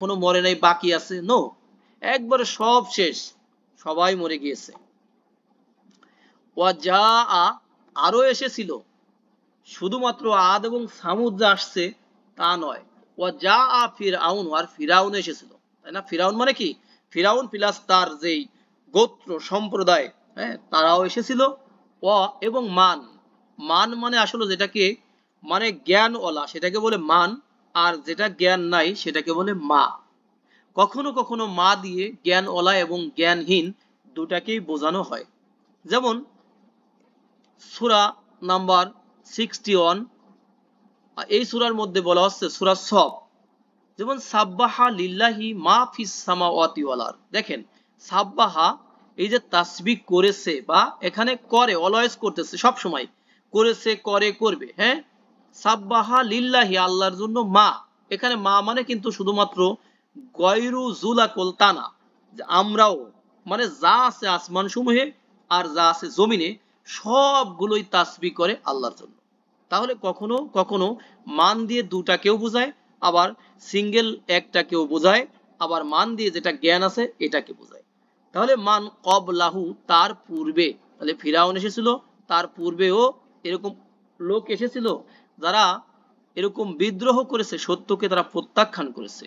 কোনো মরে নাই, বাকি আছে? নো, একবারে সব শেষ, সবাই মরে গিয়েছে। ওয়া যা আরো এসেছিল, শুধুমাত্র আদ এবং সামুদ যা আসছে তা নয়, ওয়া যা ফিরআউন, আর ফিরাউন এসেছিল, তাই না? ফিরাউন মানে কি? ফিরাউন প্লাস তার যেই গোত্র সম্প্রদায়, হ্যাঁ, তারাও এসেছিল। ওয়া এবং মান, মান মানে আসলে যেটাকে মানে জ্ঞানওয়ালা সেটাকে বলে মান, আর যেটা জ্ঞান নাই সেটাকে বলে মা। কখনো কখনো মা দিয়ে জ্ঞানওয়ালা এবং জ্ঞানহীন দুটাকেই বোঝানো হয়। যেমন সূরা নাম্বার 61, এই সূরার মধ্যে বলা হচ্ছে সূরা সফ, যেমন সাব্বাহা লিল্লাহি মা ফিস সামাওয়াতি ওয়াল আরদ। দেখেন সাব্বাহা, এই যে তাসবিহ করেছে, বা এখানে করে, অলওয়েজ করতেছে, সব সময় করেছে, করে, করবে, হ্যাঁ। সাব্বাহা লিল্লাহি, আল্লাহর জন্য মা, এখানে মা মানে কিন্তু শুধুমাত্র গয়রু জুলাকুল তানা, যে আমরাও, মানে যা আছে আসমান সমূহে আর যা আছে জমিনে সবগুলোই তাসবিহ করে আল্লাহর জন্য। তাহলে কখনো কখনো মান দিয়ে দুটাকেও বোঝায়, আবার সিঙ্গেল একটাকেও বোঝায়, আবার মান দিয়ে যেটা জ্ঞান আছে এটাকে বোঝায়। তাহলে মান কবলাহু, তার পূর্বে, তাহলে ফিরাউন এসেছিল, তার পূর্বেও এরকম লোক এসেছিল যারা এরকম বিদ্রোহ করেছে, সত্যকে তারা প্রত্যাখ্যান করেছে।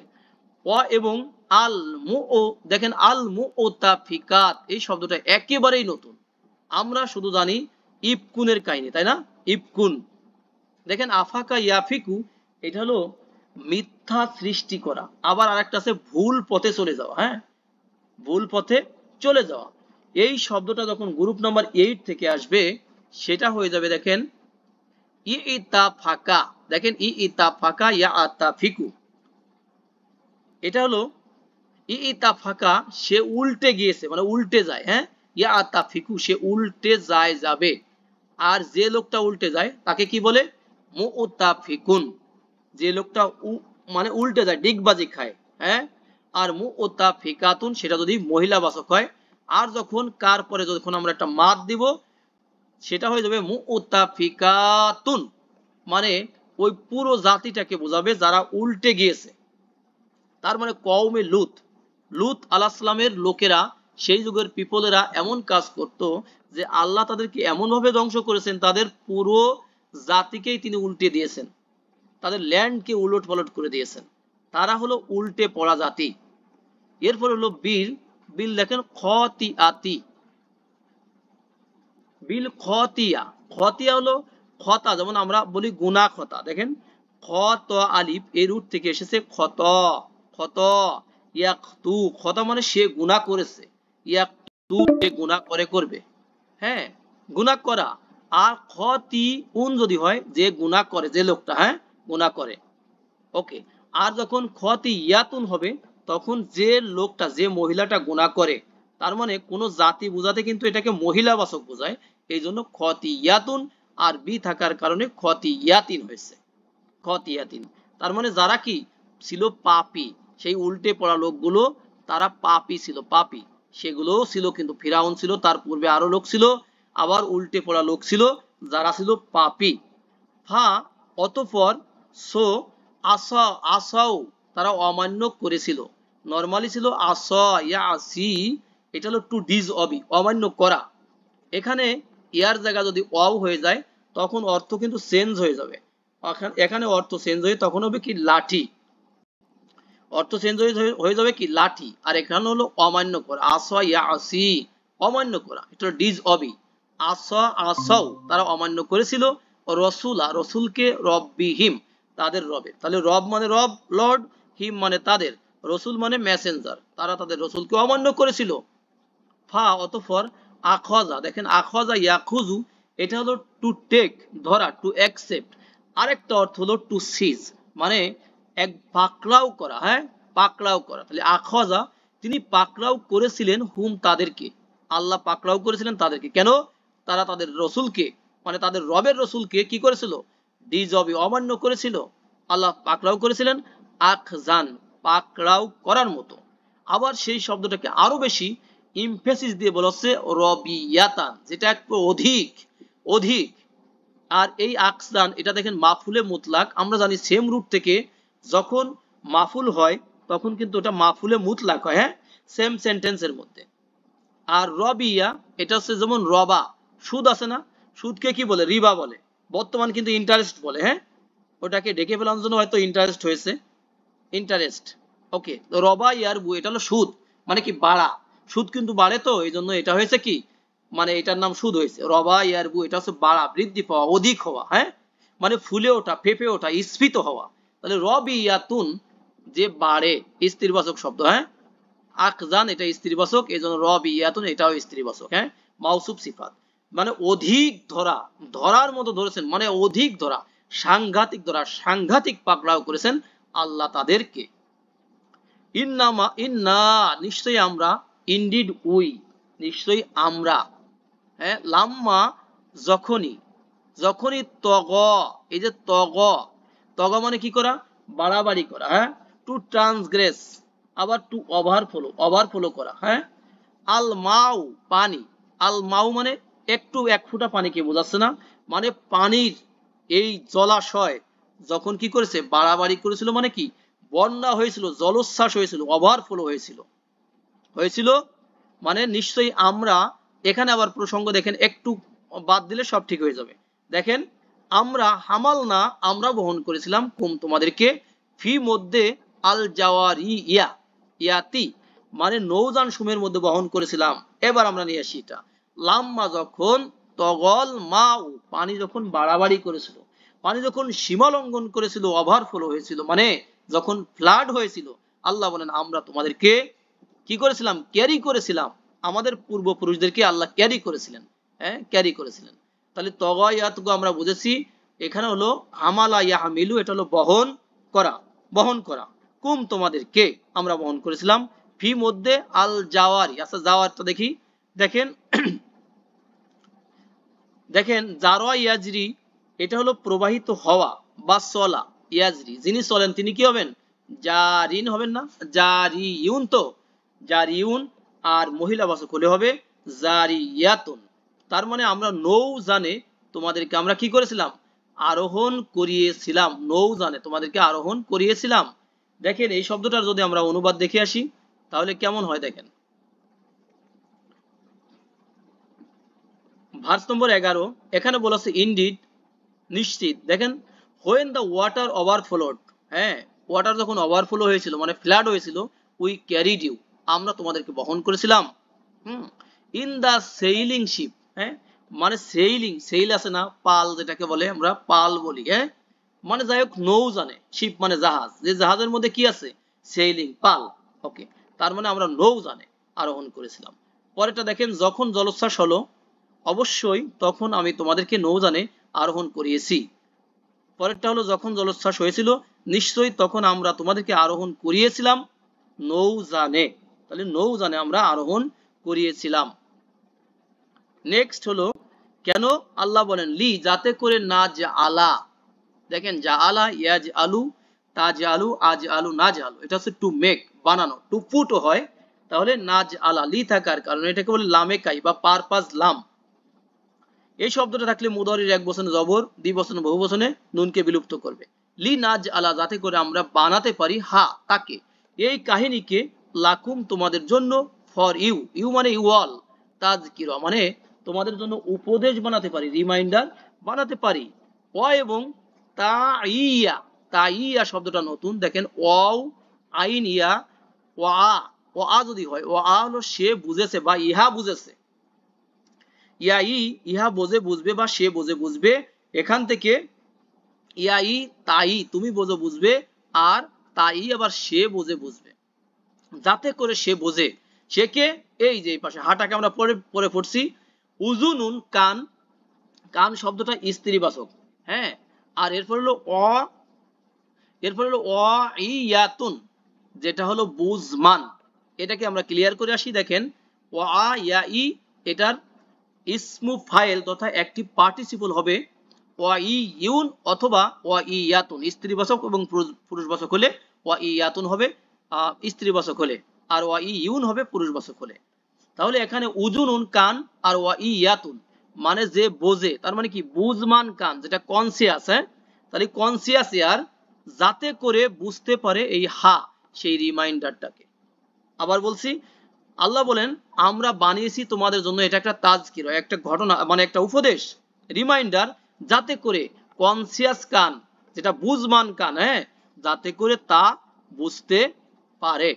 এবং আল মুও, দেখেন আল মুওতাফিকাত, এই শব্দটা একেবারেই নতুন। আমরা শুধু জানি ইফকুনের কাহিনী, তাই না? ইফকুন, দেখেন আফাকা ইয়াফিকু, এটা হলো মিথ্যা সৃষ্টি করা। আবার আরেকটা আছে ভুল পথে চলে যাওয়া, হ্যাঁ, ভুল পথে চলে যাওয়া। এই শব্দটা যখন গ্রুপ নাম্বার 8 থেকে আসবে, সেটা হয়ে যাবে, দেখেন ইতা ফাঁকা, দেখেন ইতা ফাঁকা ইয়া আতা ফিকু, এটা হলো ইতা ফাঁকা, সে উল্টে গিয়েছে, মানে উল্টে যায়, হ্যাঁ। ইয়া আতা ফিকু, সে উল্টে যায়, যাবে। আর যে লোকটা উল্টে যায় তাকে কি বলে? মুতাফিকুন, যে লোকটা মানে উল্টে যায়, ডিগবাজি খায়, হ্যাঁ। আর মুতাফিকাতুন, সেটা যদি মহিলা বাচক হয়, আর যখন কার পরে যখন আমরা একটা মাদ দিব, সেটা হয়ে যাবে মুতাফিকাতুন, মানে ওই পুরো জাতিটাকে বোঝাবে যারা উল্টে গিয়েছে। তার মানে কওমে লুত, লুত আলাইহিসসালামের লোকেরা, সেই যুগের পিপলেরা এমন কাজ করত যে আল্লাহ তাদেরকে এমন ভাবে ধ্বংস করেছেন, তাদের পুরো জাতিকেই তিনি উল্টে দিয়েছেন, তাদের ল্যান্ডকে উলট পালট করে দিয়েছেন। তারা হলো উল্টে পড়া জাতি। এরপর হলো বিল, বিল দেখেন খতিয়াতি, বিল খতিয়া, খতিয়া হলো খতা, যেমন আমরা বলি গুনাহ খতা, দেখেন খত আলিফ, এই রুট থেকে এসেছে ক্ষত, ক্ষত। ইয়াকতু, খতা মানে সে গুনাহ করেছে, ইয়াকতু সে গুনাহ করে, করবে, হ্যাঁ, গুনাহ করা। আর খতি উন যদি হয়, যে গুনাহ করে, যে লোকটা, হ্যাঁ, গুনাহ করে, ওকে। আর যখন খতি ইয়াতুন হবে, তখন যে লোকটা, যে মহিলাটা গুনাহ করে, তার মানে কোন জাতি বোঝাতে কিন্তু এটাকে মহিলাবাচক বোঝায়, এই জন্য খতি ইয়াতুন, আর বি থাকার কারণে খতি ইয়াতিন হয়েছে, খতি ইয়াতিন। তার মানে যারা কি ছিল? পাপী, সেই উল্টে পড়া লোকগুলো, তারা পাপী ছিল, পাপী সেগুলোও ছিল, কিন্তু ফিরাউন ছিল, তার পূর্বে আরো লোক ছিল, আবার উল্টে পড়া লোক ছিল যারা ছিল পাপী। ফা, অতঃপর, সো, আসা, আসাও, তারা অমান্য করেছিল। নরমালি ছিল আসা ইয়া আসি, এটা হলো টু ডিজ অবি, অমান্য করা। এখানে ইয়ার জায়গা যদি অও হয়ে যায়, তখন অর্থ কিন্তু চেঞ্জ হয়ে যাবে। এখানে অর্থ চেঞ্জ হয়ে তখন হবে কি? লাঠি, অর্থ চেঞ্জ হয়ে যাবে কি? লাঠি। আর এখানে হলো অমান্য করা, আসা ইয়া আসি, অমান্য করা, এটা হলো ডিজ অবি। আসা আসাও, তারা অমান্য করেছিল, রসুলা, রসুলকে, রব্বিহিম, তাদের রবে। তাহলে রব মানে রব, লর্ড, হিম মানে তাদের, রসুল মানে মেসেঞ্জার, তারা তাদের রসুলকে অমান্য করেছিল। ফা, অতঃপর, আখজা, দেখেন আখজা ইয়াখুজু, এটা হলো টু টেক, ধরা, টু অ্যাকসেপ্ট। আরেকটা অর্থ হলো টু সিজ, মানে এক পাকড়াও করা, হ্যাঁ, পাকড়াও করা। তাহলে আখজা, তিনি পাকড়াও করেছিলেন, হুম, তাদেরকে, আল্লাহ পাকড়াও করেছিলেন তাদেরকে। কেন? তারা তাদের রসুলকে, মানে তাদের রবের রসুলকে কি করেছিল? ডিজবে, অমান্য করেছিল। আল্লাহ পাকড়াও করেছিলেন, আখজান, পাকড়াও করার মতো। আবার সেই শব্দটাকে আরো বেশি ইমফেসিস দিয়ে বলা হচ্ছে রবিয়াতান, যেটা একটু অধিক, অধিক। আর এই আকসান, এটা দেখেন মাফুলে মুতলাক, আমরা জানি সেম রুট থেকে যখন মাফুল হয় তখন কিন্তু ওটা মাফুলে মুতলাক হয়, হ্যাঁ, সেম সেন্টেন্সের মধ্যে। আর রবিয়া এটা হচ্ছে যেমন রবা, সুদ আছে না, সুদকে কি বলে, রিবা বলে, বর্তমান কিন্তু ইন্টারেস্ট বলে, হ্যাঁ, ওটাকে ডেকে ফেলানোর জন্য হয়তো ইন্টারেস্ট হয়েছে, ইন্টারেস্ট। ওকে, তো রবা ইয়ারবু এটা হলো সুদ, মানে কি বাড়া, সুদ কিন্তু বাড়ে, তো এই জন্য এটা হয়েছে কি, মানে এটার নাম সুদ হয়েছে। রবা ইয়ারবু এটা হচ্ছে বাড়া, বৃদ্ধি পাওয়া, অধিক হওয়া, হ্যাঁ, মানে ফুলে ওঠা, ফেপে ওঠা, স্ফীত হওয়া। তাহলে রবি ইয়াতুন যে বাড়ে, স্ত্রীবাচক শব্দ, হ্যাঁ, আকজান এটা স্ত্রীবাচক, এই জন্য রবি ইয়াতুন এটাও স্ত্রীবাচক, হ্যাঁ, মাউসুফ সিফাত, মানে অধিক ধরা, ধরার মতো ধরেছেন, মানে অধিক ধরা, সাংঘাতিক ধরা, সাংঘাতিক পাকড়াও করেছেন আল্লাহ তাদেরকে। ইন্নামা ইন্না নিশ্চয়ই আমরা, ইনডিড উই নিশ্চয়ই আমরা, হ্যাঁ, লাম্মা যখনই, যখনই তগ, এই যে তগ, তগ মানে কি করা, বাড়াবাড়ি করা, হ্যাঁ, টু ট্রান্সগ্রেস, আবার টু ওভারফ্লো, ওভারফ্লো করা, হ্যাঁ, আল মাউ পানি, আল মাউ মানে একটু, এক ফোঁটা পানিকে বোঝাচ্ছে না, মানে পানির এই জলাশয় যখন কি করেছে, বাড়াবাড়ি করেছিল, মানে কি বন্যা হয়েছিল, জলোচ্ছ্বাস হয়েছিল, ওভারফ্লো হয়েছিল, হয়েছিল, মানে নিশ্চয়ই আমরা, এখানে আবার প্রসঙ্গ দেখেন, একটু বাদ দিলে সব ঠিক হয়ে যাবে। দেখেন, আমরা হামাল না আমরা বহন করেছিলাম, কুম তোমাদেরকে, ফি মধ্যে, আল জাওয়ারি ইয়া, ইয়াতি মানে নৌযান সুমের মধ্যে বহন করেছিলাম। এবার আমরা নিয়ে আসি এটা, লাম্মা যখন, তগল মাউ পানি যখন বাড়াবাড়ি করেছিল, পানি যখন সীমা লঙ্ঘন করেছিল, ওভারফ্লো হয়েছিল, মানে যখন ফ্লাড হয়েছিল, আল্লাহ বলেন আমরা তোমাদেরকে কি করেছিলাম, ক্যারি করেছিলাম, আমাদের পূর্বপুরুষদেরকে আল্লাহ ক্যারি করেছিলেন, হ্যাঁ, ক্যারি করেছিলেন। তাহলে তগায়াতগু আমরা বুঝেছি, এখানে হলো হামালা ইয়াহমিলু, এটা হলো বহন করা, বহন করা, কুম তোমাদেরকে আমরা বহন করেছিলাম, ফি মধ্যে, আল জাওয়ারি, আচ্ছা জাওয়ারটা দেখি, দেখেন দেখেন জারোয়া ইয়াজরি এটা হলো প্রবাহিত হওয়া বা চলা, ইয়াজরি যিনি চলেন তিনি কি হবেন, জারিন হবেন না, জারিউন, তো জারিউন, আর মহিলা বাচক হলে হবে জারিয়াতুন। তার মানে আমরা নৌ জানে তোমাদেরকে আমরা কি করেছিলাম, আরোহণ করিয়েছিলাম, নৌ জানে তোমাদেরকে আরোহণ করিয়েছিলাম। দেখেন এই শব্দটার যদি আমরা অনুবাদ দেখে আসি তাহলে কেমন হয়, দেখেন ভার্স নম্বর 11, এখানে বলা আছে ইনডিড নিশ্চিত, দেখেন হোয়েন দ্য ওয়াটার ওভারফ্লোড, হ্যাঁ, ওয়াটার যখন ওভারফ্লো হয়েছিল, মানে ফ্লাড হয়েছিল, উই ক্যারিড ইউ আমরা তোমাদেরকে বহন করেছিলাম, ইন দ্য সেইলিং শিপ, হ্যাঁ, মানে সেইলিং, সেইল আছে না, পাল যেটাকে বলে আমরা পাল বলি, হ্যাঁ, মানে যাই হোক নৌ জানে, শিপ মানে জাহাজ, যে জাহাজের মধ্যে কি আছে, সেইলিং পাল, ওকে, তার মানে আমরা নৌ জানে আরোহণ করেছিলাম। পরেরটা দেখেন, যখন জলোচ্ছ্বাস হলো, অবশ্যই তখন আমি তোমাদেরকে নৌযানে আরোহণ করিয়েছি। পরেরটা হলো যখন জলোচ্ছ্বাস হয়েছিল, নিশ্চয়ই তখন আমরা তোমাদেরকে আরোহণ করিয়েছিলাম নৌযানে, তাহলে নৌযানে আমরা আরোহণ করিয়েছিলাম। নেক্সট হলো, কেন আল্লাহ বলেন, লি যাতে করে, না যে আলা, দেখেন যা আলা, ইয়াজ আলু, তাজ আলু, আজ আলু, নাজ আলু, এটা হচ্ছে টু মেক, বানানো, টু পুটও হয়, তাহলে নাজ আলা লি থাকার কারণে এটাকে বলে লামে কাই বা পারপাস লাম। এই শব্দটা থাকলে মুদারির এক বচনে জবর, দ্বিবচনে বহু বচনে নুনকে বিলুপ্ত করবে। লি নাজ আলা যাতে করে আমরা বানাতে পারি, হা তাকে, এই কাহিনীকে, লাকুম তোমাদের জন্য, ফর ইউ, ইউ মানে ইউ অল, তাজকিরা মানে তোমাদের জন্য উপদেশ বানাতে পারি, রিমাইন্ডার বানাতে পারি। অ এবং তাইয়া, তাইয়া শব্দটা নতুন, দেখেন ওয়াও আইন ইয়া, ওয়া, ওয়া যদি হয়, ওয়া হলো সে বুঝেছে বা ইহা বুঝেছে, ইয়াই ইহা বোঝে বুঝবে বা সে বোঝে বুঝবে, এখান থেকে ইয়াই তাই তুমি বোঝো বুঝবে, আর তাই আবার সে বোঝে বুঝবে, যাতে করে সে বোঝে, সে কে, এই যে পাশে হাটাকে আমরা পরে পরে পড়ছি, উজুনুন কান, কান শব্দটা স্ত্রীবাচক, হ্যাঁ, আর এরপর হলো অ, এরপর হলো অ ইয়াতুন যেটা হলো বুঝমান, এটাকে আমরা ক্লিয়ার করে আসি। দেখেন ওয়া ইয়া ই এটার ইসমু ফাইল তথা একটি পার্টিসিপল হবে ওয়া ইউন অথবা ওয়া ইয়াতুন, স্ত্রীবাচক এবং পুরুষবাচক হলে ওয়া ইয়াতুন হবে স্ত্রীবাচক হলে, আর ওয়া ইউন হবে পুরুষবাচক হলে। তাহলে এখানে উজুনুন কান আর ওয়া ইয়াতুন মানে যে বোঝে, তার মানে কি বুঝমান কান, যেটা কনসিয়াস, হ্যাঁ, তাহলে কনসিয়াস ইয়ার যাতে করে বুঝতে পারে, এই হা, সেই রিমাইন্ডারটাকে। আবার বলছি, আল্লাহ বলেন আমরা বানিয়েছি তোমাদের জন্য এটা একটা তাজকিরা, একটা ঘটনা, মানে একটা উপদেশ, রিমাইন্ডার, যাতে করে কনসিয়াস কান, যেটা বুঝমান কান, হ্যাঁ, যাতে করে তা বুঝতে পারে।